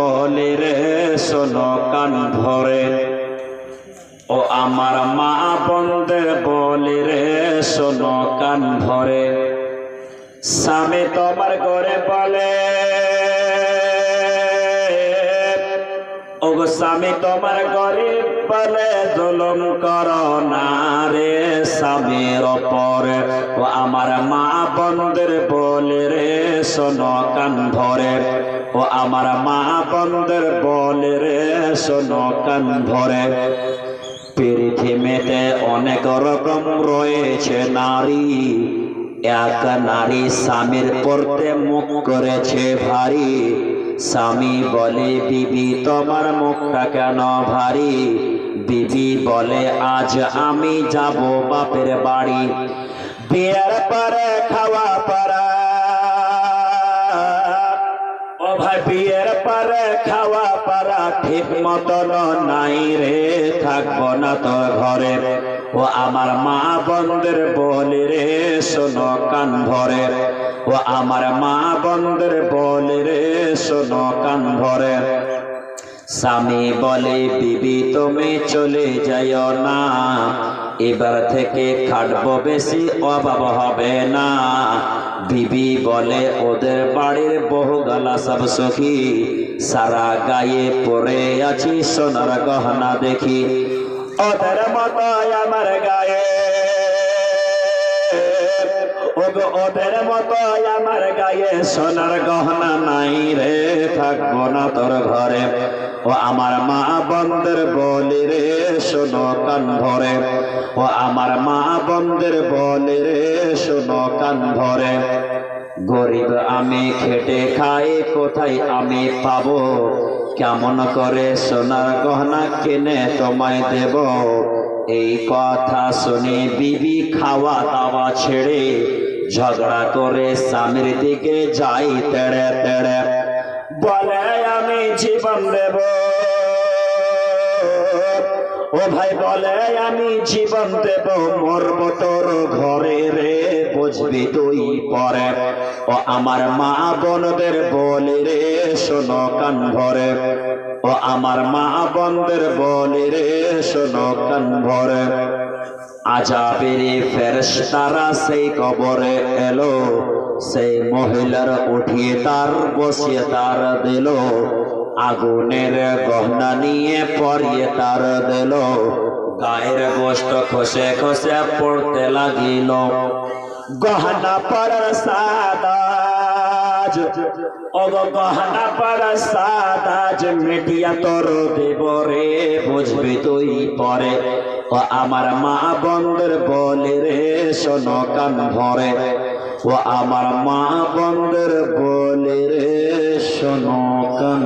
বলে রে শোনো কান ভরে, ও আমার মা বোনদের বলে রে শোনো কান ভরে। স্বামী তোমার ঘরে বলে, ও গো স্বামী তোমার ঘরে বলে জুলুম করো না রে স্বামীর ওপরে, ও আমার মা বোনদের বলে রে শোনো কান ভরে, ও আমার মা বোনদের বলে রে শোনো কান ভরে। পৃথিবীতে অনেক রকম রয়েছে নারী, এক নারী স্বামীর পড়তে মুখ করেছে ভারী। স্বামী বলে বিবি তোমার মুখটা কেন ভারী, বিবি বলে আজ আমি যাব বাপের বাড়ি। বিয়ের পরে খাওয়া পরা, ও ভাই বিয়ের পরে খাওয়া পরা ঠিক মতন নাই রে, থাকবো না তোর ঘরে, ও আমার মা বোনদের বলে রে শোনো কান ভরে, ও আমার মা বোনদের বলে রে শোনো কান ভরে। স্বামী বলে বিবি তুমি চলে যাইও না, এবার থেকে খাটবো বেশি অভাব হবে না। বিবি বলে ওদের বাড়ির বহু গালা সব সখী, সারা গায়ে পরে আছি সোনার গহনা দেখি। ওদের মতো আমার গায়ে, ওদের মতো আমার গায়ে সোনার গহনা নাই রে, থাকবো না তোর ঘরে, ও আমার মা বোনদের বলি রে শোনো কান ভরে, ও আমার মা বোনদের বলি রে শোনো কান ভরে। গরিব আমি খেটে খাই কোথায় আমি পাবো, কেমন করে সোনার গহনা কিনে তোমায় দেব। এই কথা শুনে বিবি খাওয়া দাওয়া ছেড়ে ঝগড়া করে স্বামীর দিকে যাই তেড়ে তেড়ে, বলে আমি জীবন দেব, ও ভাই বলে আমি জীবন দেব, মরব তোর ঘরে রে বুঝবি তুই পরে, ও আমার মা বোনদের বলে রে শোনো কান ভরে, ও আমার মা বোনদের বলে রে শোনো কান ভরে। আযাবের ফেরেশতারা সেই কবরে এলো, সেই মহিলার উঠিয়ে তার বসিয়ে তার দিল, আগুনের গহনা নিয়ে পরিয়ে তার দিল, গায়ের গোশত খসে খসে পড়তে লাগিল। গহনা পরার সাদাজ, ও গহনা পরার সাদাজ মিটিয়া তোর দেব রে বুঝবি তুই পরে, ও আমার মা বোনদের বলে রে শোনো কান ভরে, ও আমার মা বোনদের বলে রে শোনো কান